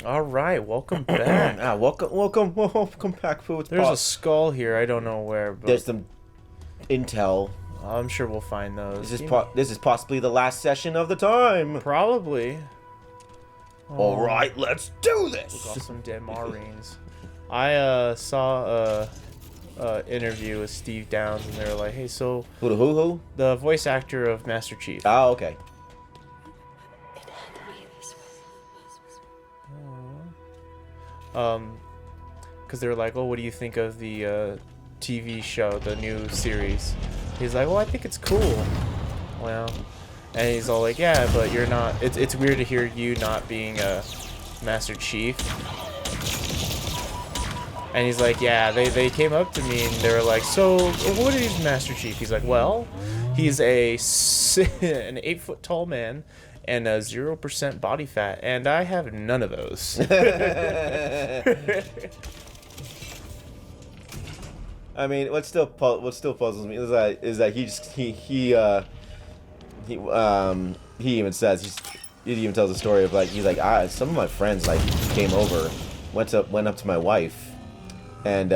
All right, welcome back. Welcome back, Foo. There's a skull here. I don't know where, but There's some intel. I'm sure we'll find those. This is possibly the last session of the time. Probably. All right, let's do We got this. some dead Marines. I saw a interview with Steve Downs, and they were like, "Hey, so Who? the voice actor of Master Chief." Oh, okay. Because they were like, "Oh, what do you think of the TV show, the new series?" He's like, "Well, I think it's cool." Well, and he's all like, "Yeah, but you're not. It's weird to hear you not being a Master Chief." And he's like, "Yeah, they came up to me and they were like, so what is Master Chief?" He's like, "Well, he's an 8-foot tall man." And a 0% body fat, and I have none of those. I mean, what still puzzles me is that he even says he even tells a story of like he's like some of my friends like came over, went up to my wife, and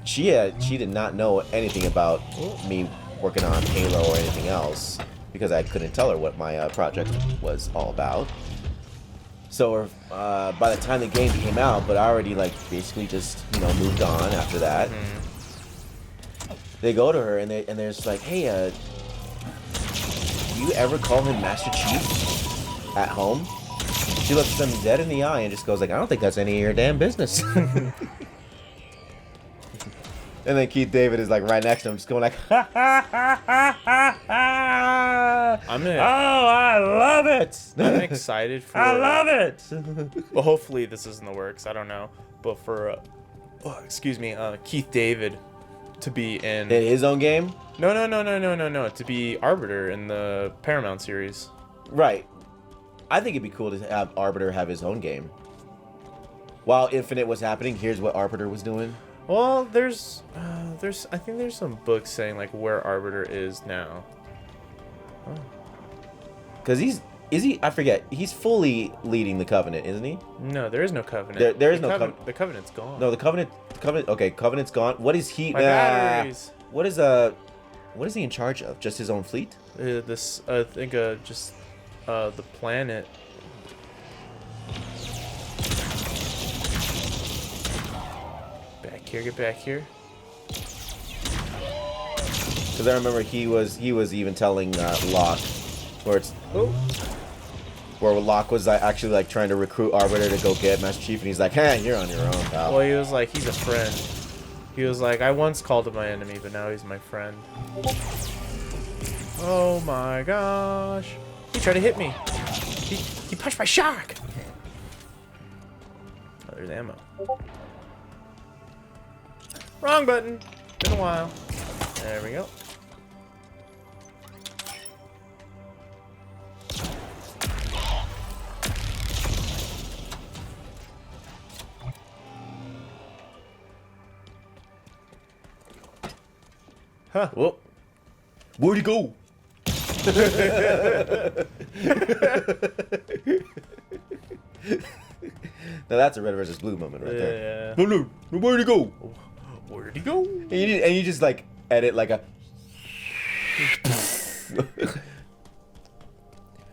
she did not know anything about me working on Halo or anything else, because I couldn't tell her what my project was all about. So by the time the game came out, but I already like basically just moved on after that. They go to her and they're just like, "Hey, do you ever call him Master Chief at home?" She looks them dead in the eye and just goes like, "I don't think that's any of your damn business." And then Keith David is like right next to him, just going like, "Ha ha ha ha ha ha! Oh, I love it! I'm excited for. I love it!" Well, hopefully this is in the works. I don't know, but for Keith David to be in his own game? No, to be Arbiter in the Paramount series. Right. I think it'd be cool to have Arbiter have his own game. While Infinite was happening, here's what Arbiter was doing. Well, there's I think there's some books saying like where Arbiter is now. Because I forget. He's fully leading the Covenant, isn't he? No, there is no Covenant. There is no Covenant. The Covenant's gone. No, the Covenant. Okay, Covenant's gone. What is he? My batteries. What is he in charge of? Just his own fleet? This I think just the planet. Back here, get back here. Because I remember he was even telling Locke, where Locke was actually like trying to recruit Arbiter to go get Master Chief, and he's like, "Hey, you're on your own, pal." Well, he was like, he's a friend. He was like, "I once called him my enemy, but now he's my friend." Oh my gosh! He tried to hit me. He punched my shark. Oh, there's ammo. Wrong button. Been a while. There we go. Huh. Whoop. Where'd he go? Now that's a red versus blue moment right there. Yeah. No, where'd he go? Where'd he go? And you just like edit like a.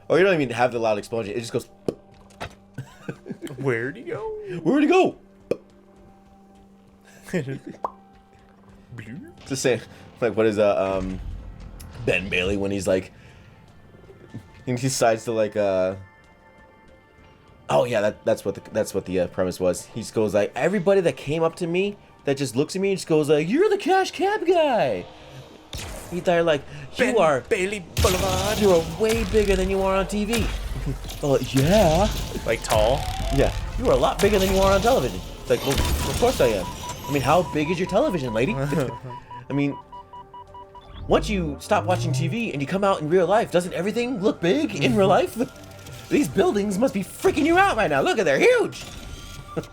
Or you don't even have the loud explosion. It just goes. Where'd he go? Where'd he go? It's the same. Like, what is Ben Bailey when he's like, he decides to like oh yeah, that's what the premise was. He just goes like, everybody that came up to me that just looks at me and just goes like, "You're the cash cab guy." They're like, "You are Bailey Boulevard. You are way bigger than you are on TV." Oh yeah. Like tall? Yeah. You are a lot bigger than you are on television. It's like, well, of course I am. I mean, how big is your television, lady? I mean, once you stop watching TV and you come out in real life, doesn't everything look big in real life? These buildings must be freaking you out right now. Look, they're huge. Look,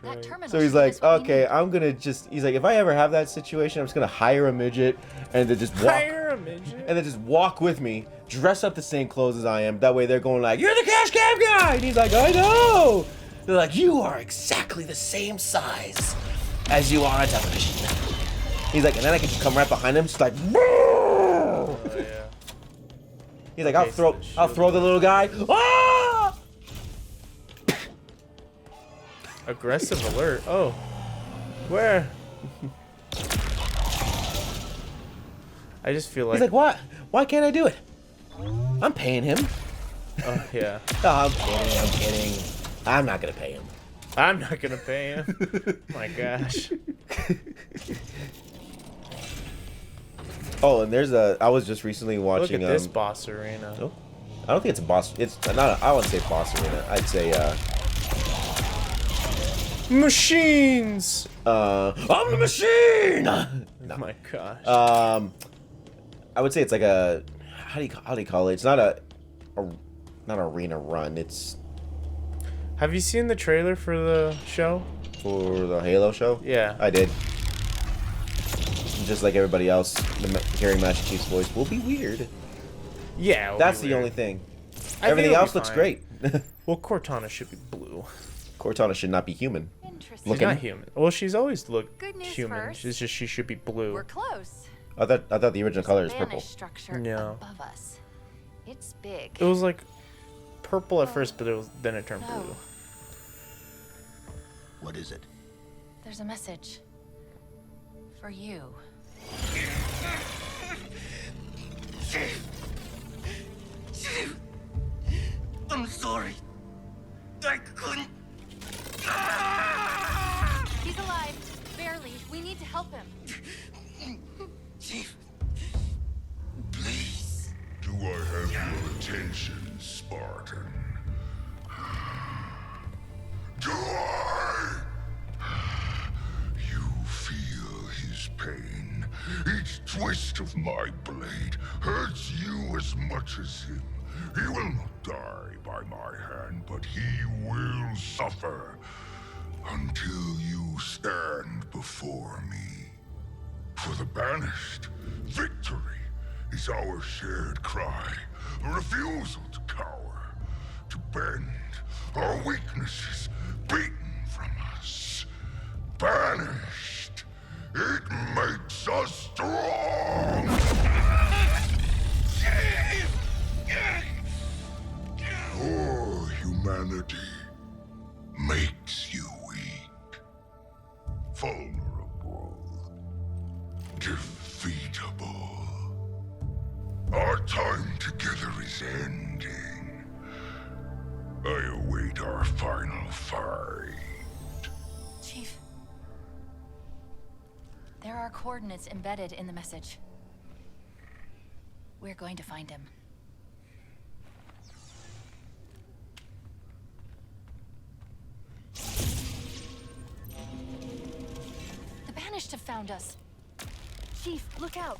that terminal. So he's like, okay, I'm gonna just. He's like, if I ever have that situation, I'm just gonna hire a midget and to just walk. Hire You're a midget. And then just walk with me, dress up the same clothes as I am. That way they're going like, you're the cash cab guy! And he's like, I know! They're like, you are exactly the same size as you are on television. He's like, and then I can just come right behind him, just like, Oh, yeah. he's like, Okay, I'll throw the little guy. Ah! Aggressive alert. Oh. Where? I just feel like... He's like, what? Why can't I do it? I'm paying him. Oh, yeah. No, I'm kidding. I'm not gonna pay him. I'm not gonna pay him. My gosh. Oh, and there's I was just recently watching. Look at this boss arena. Oh, I don't think it's a boss. It's not. I wouldn't say boss arena. I'd say. Machines. I'm the machine. Oh my gosh. I would say it's like a. How do you call it? It's not not arena run. It's Have you seen the trailer for the show? for the Halo show. Yeah. I did. Just like everybody else, hearing Master Chief's voice will be weird. Yeah. it'll That's be the weird. only thing. I think Everything it'll else be looks fine. great. Well, Cortana should be blue. Cortana should not be human. Interesting. She's Looking. not human. Well, she's always looked Good news human. first. It's just she should be blue. We're close. I thought the original color is purple. Spanish structure Yeah. above us. It's big. It was like purple at first, but then it turned No. blue. What is it? There's a message for you. I'm sorry. I couldn't. He's alive. Barely. We need to help him. Chief, please. Do I have your attention, Spartan? Do I? You feel his pain. Each twist of my blade hurts you as much as him. He will not die by my hand, but he will suffer until you stand before me. For the banished, victory is our shared cry, a refusal to cower, to bend our weaknesses beaten from us. Banished, it makes us strong! For humanity makes you weak, vulnerable, defeatable. Our time together is ending. I await our final fight. Chief. There are coordinates embedded in the message. We're going to find him. The Banished have found us. Chief, look out.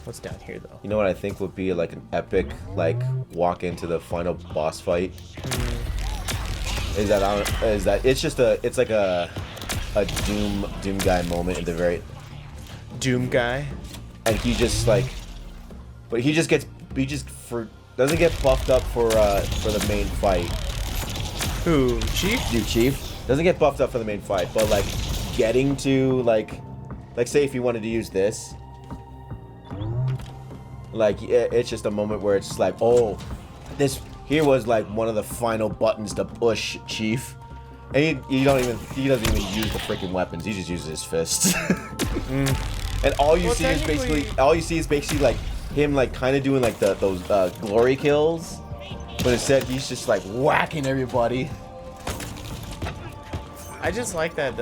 What's down here, though? You know what I think would be like an epic, like, walk into the final boss fight? Is that it's just it's like a Doom guy moment in the very, Doom guy. and he just like, but he just doesn't get buffed up for the main fight. Who? Chief? Dude, Chief doesn't get buffed up for the main fight, but like getting to like say if you wanted to use this, like it's just a moment where it's just like, oh, this here was like one of the final buttons to push Chief, and he doesn't even use the freaking weapons. He just uses his fists, and all you see is basically like him like kind of doing like those glory kills, but instead he's just like whacking everybody. I just like that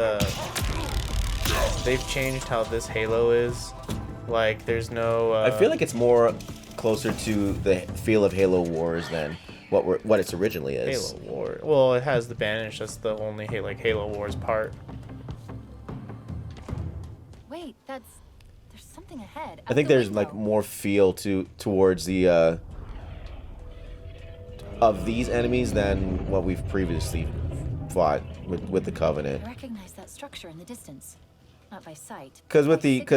they've changed how this Halo is. Like, there's no. I feel like it's more closer to the feel of Halo Wars than what it originally is. Halo War. Well, it has the Banish. That's the only Halo Wars part. Wait, there's something ahead. I think there's like more feel towards the of these enemies than what we've previously fought with the Covenant. I recognize that structure in the distance. Not by sight. Because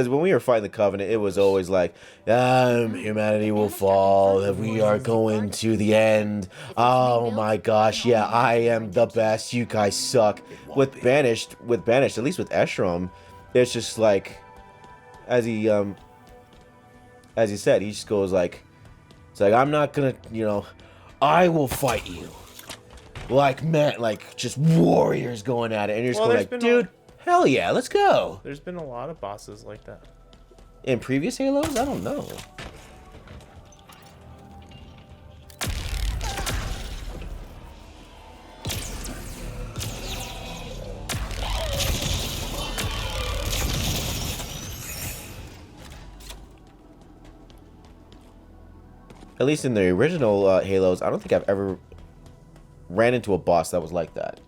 when we were fighting the Covenant, it was always like, humanity will fall, that we are going to the end. Oh my gosh, yeah, I am the best. You guys suck. With Banished, at least with Eshram, it's just like, as he said, he just goes like, it's like, I'm not gonna, I will fight you. Like, man, like just warriors going at it, and you're just going like, dude. Hell yeah, let's go. There's been a lot of bosses like that. In previous Halos? I don't know. At least in the original Halos, I don't think I've ever ran into a boss that was like that.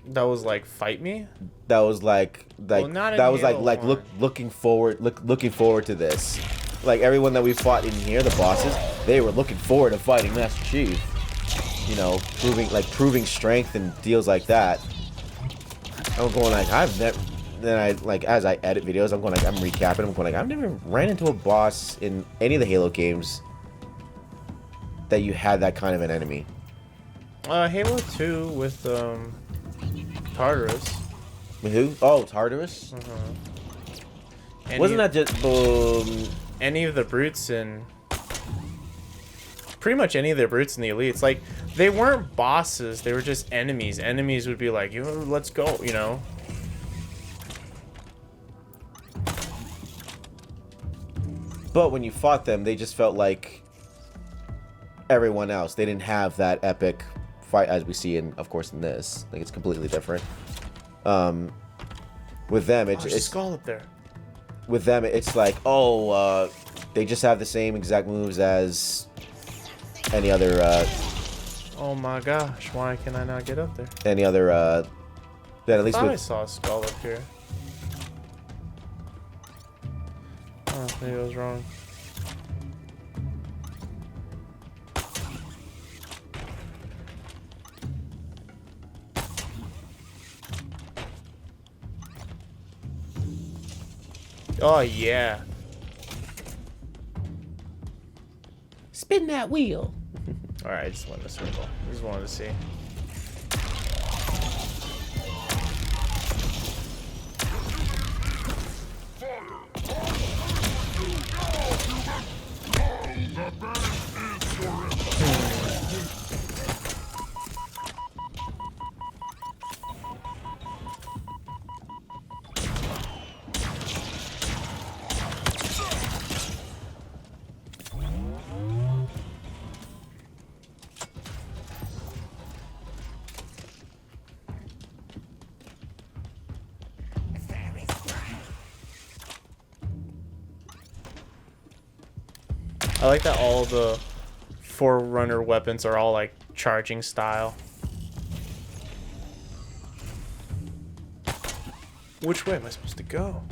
That was like fight me. That was like Well, not in that was Halo like 1. looking forward to this. Like everyone that we fought in here, the bosses, they were looking forward to fighting Master Chief. Proving strength and deals like that. I'm going like I've never. Then I like as I edit videos, I'm going like I'm recapping. I'm going like I've never ran into a boss in any of the Halo games that you had that kind of an enemy. Halo 2 with Tartarus. With who? Oh, Tartarus. Wasn't that just any of the brutes in pretty much any of the brutes in the elites? Like, they weren't bosses, they were just enemies. Enemies would be like, let's go, But when you fought them, they just felt like everyone else. They didn't have that epic fight as we see in, of course, in this. Like, it's completely different. With them, it's skull up there. With them, it's like, they just have the same exact moves as any other. Oh my gosh! Why can I not get up there? Any other. That at least I saw a skull up here. Oh, maybe I was wrong. Oh yeah. Spin that wheel. All right, I just went in a circle. Just wanted to see. I like that all the Forerunner weapons are all like charging style. Which way am I supposed to go?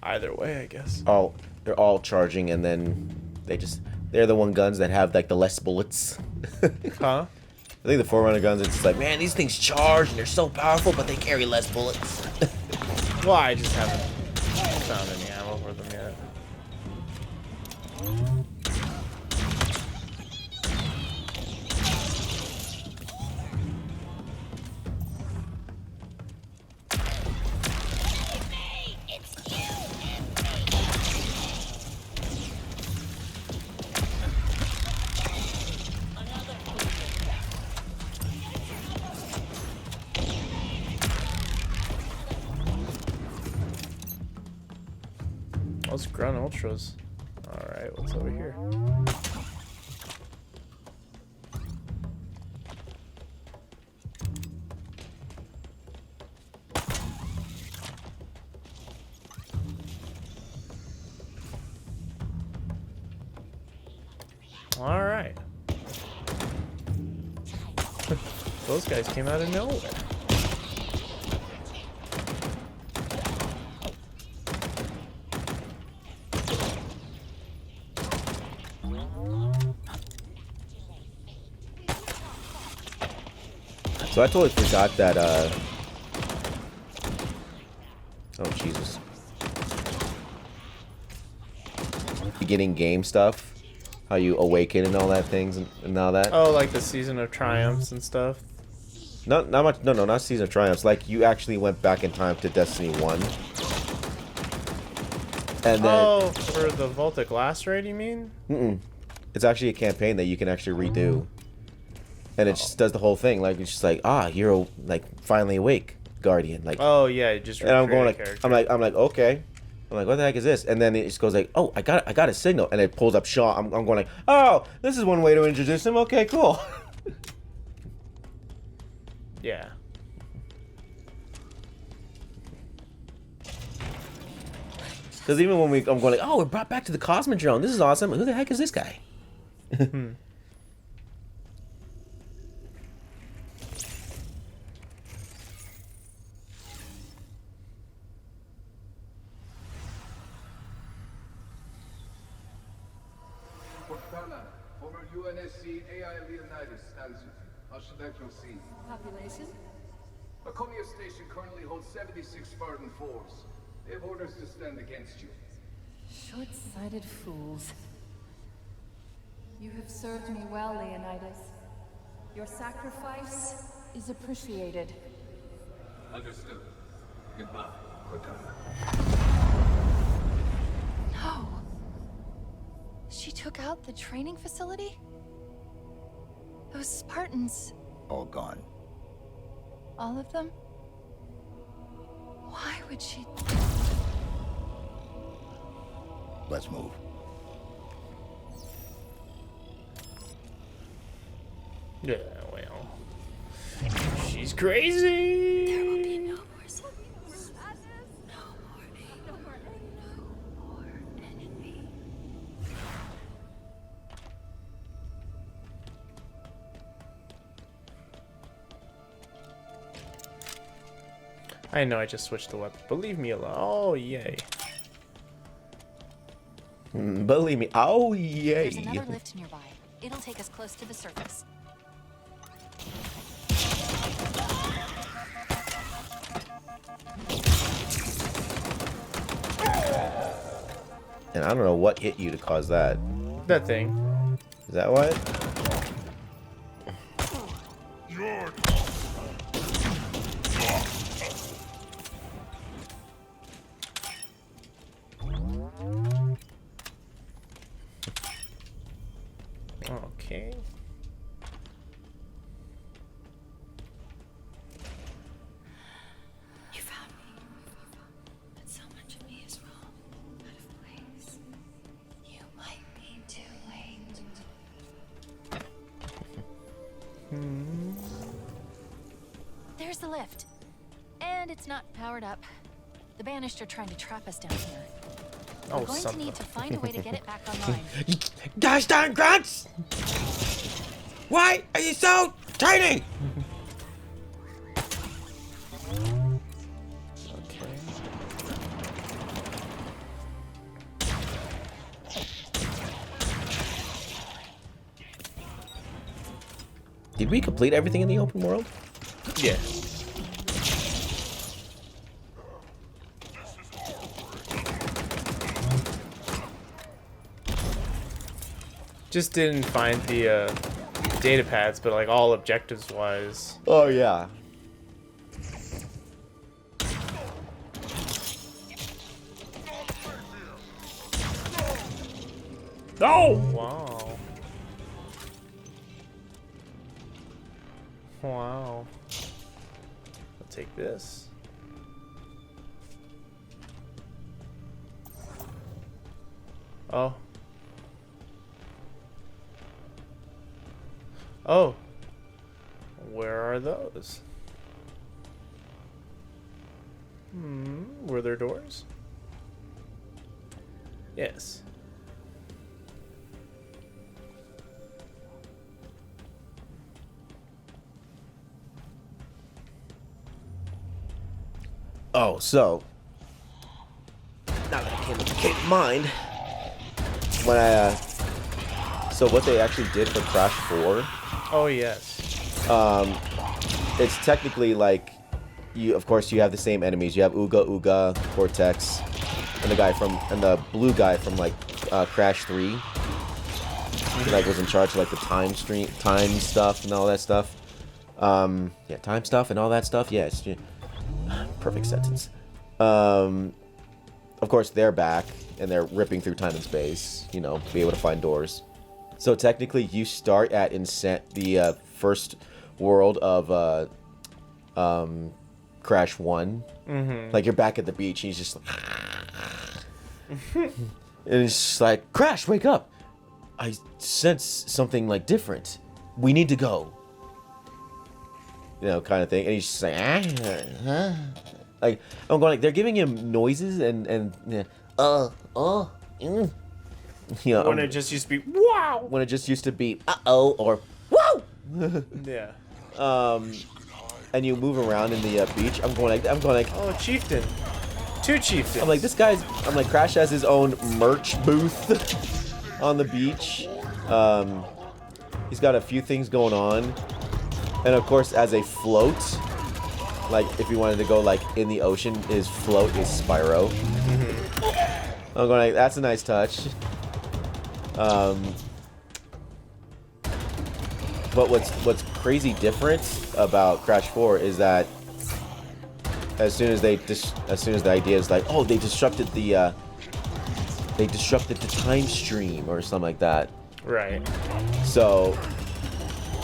Either way, I guess. Oh, they're all charging, and then they're the one guns that have like the less bullets. Huh? I think the Forerunner guns, it's just like, man, these things charge and they're so powerful, but they carry less bullets. Well, I just haven't found any ammo for them yet. Those Grunt Ultras. Alright, what's over here? All right. Those guys came out of nowhere. So I totally forgot that, oh, Jesus. Beginning game stuff. How you awaken and all that things and all that. Oh, like the Season of Triumphs and stuff. Not much, no, not Season of Triumphs. Like, you actually went back in time to Destiny 1. And then... Oh, for the Vault of Glass raid, you mean? Mm-mm. It's actually a campaign that you can actually redo. And it just does the whole thing. Like, it's just like, you're, like, finally awake, Guardian. Like, Oh, yeah, it just and I'm going recreate a like, character. I'm like, okay. I'm like, what the heck is this? And then it just goes like, oh, I got a signal. And it pulls up Shaw. I'm going like, oh, this is one way to introduce him. Okay, cool. Yeah. Because even when I'm going like, oh, we're brought back to the Cosmodrome. This is awesome. Who the heck is this guy? Cortana, former UNSC AI Leonidas stands with you. How should I proceed? Population? Laconia Station currently holds 76 Spartan 4s. They have orders to stand against you. Short-sighted fools. You have served me well, Leonidas. Your sacrifice is appreciated. Understood. Goodbye, Cortana. No. She took out the training facility? Those Spartans, All gone. all of them? Why would she... Let's move. Yeah, well. She's crazy! There will be no more sadness. No more pain. No more enemy. I know I just switched the weapon, but leave me alone. Oh, yay. Believe me. Oh, yay. There's another lift nearby. It'll take us close to the surface. And I don't know what hit you to cause that. That thing. Is that what? Okay. You found me. But so much of me is wrong. Out of place. You might be too late. There's the lift. And it's not powered up. The Banished are trying to trap us down here. Oh, We're going to something. need to find a way to get it back online. Gosh darn grunts! Why are you so tiny? Okay. Did we complete everything in the open world? Yeah. Just didn't find the data pads, but like all objectives wise. Oh, yeah. Oh! Wow. Wow. I'll take this. Oh. Oh. Where are those? Were there doors? Yes. Oh, so now that it came to mind, when I so what they actually did for Crash 4, Oh yes. it's technically like you. Of course, you have the same enemies. You have Uga, Cortex, and the blue guy from like Crash 3. He like was in charge of like the time stuff and all that stuff. Yeah, time stuff and all that stuff. Yes, perfect sentence. Of course, they're back and they're ripping through time and space. You know, be able to find doors. So technically, you start at the first world of Crash 1. Mm-hmm. Like, you're back at the beach, and he's just like... and it's just like, Crash, wake up! I sense something, like, different. We need to go. You know, kind of thing. And he's just like, like, I'm going, like, they're giving him noises and you know, When it just used to be wow. when it just used to be uh-oh or whoa. Yeah. And you move around in the beach. I'm going like, Oh, chieftain. Two chieftains. I'm like, Crash has his own merch booth on the beach. He's got a few things going on. And of course, as a float, like if you wanted to go like in the ocean, his float is Spyro. I'm going like, that's a nice touch. But what's crazy different about Crash 4 is that as soon as the idea is like, oh, they disrupted the time stream or something like that. Right. So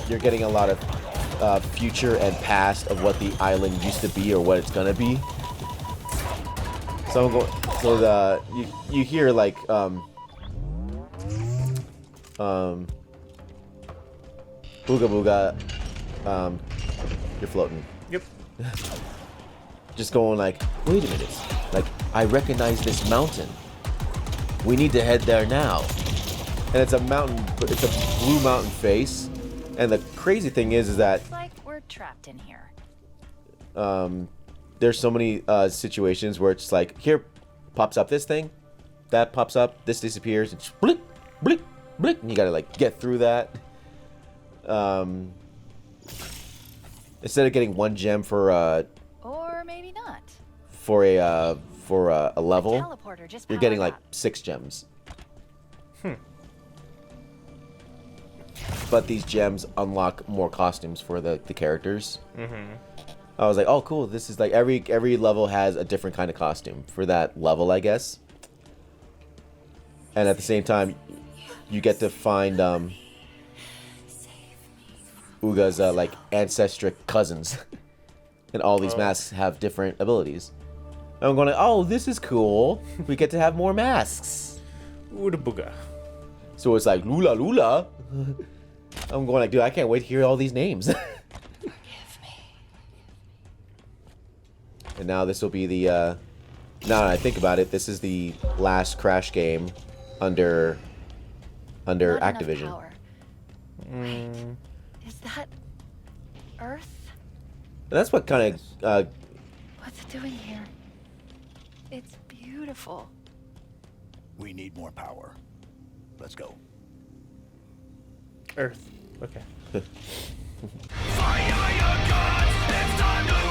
you're getting a lot of future and past of what the island used to be or what it's gonna be. So you hear like Booga Booga, you're floating. Yep. Just going like, wait a minute, like I recognize this mountain. We need to head there now. And it's a mountain, it's a blue mountain face. And the crazy thing is that Looks like we're trapped in here. there's so many situations where it's like, here pops up this thing, that pops up, this disappears, and just blip, blip, blip, and you gotta like get through that. Instead of getting one gem for Or maybe not. a level, Teleporter just you're getting powered like up. 6 gems. But these gems unlock more costumes for the characters. I was like, oh cool, this is like every level has a different kind of costume for that level, I guess. And at the same time, you get to find Uga's like ancestric cousins. And all these masks have different abilities. And I'm going, oh, this is cool. We get to have more masks. Ooda booga. So it's like, Lula Lula. I'm going like, dude, I can't wait to hear all these names. And now this will be the, now that I think about it, this is the last Crash game under Not enough Activision. power. Wait, is that Earth? And that's what kind of, What's it doing here? It's beautiful. We need more power. Let's go. Earth. Okay. Fire your guns, it's time to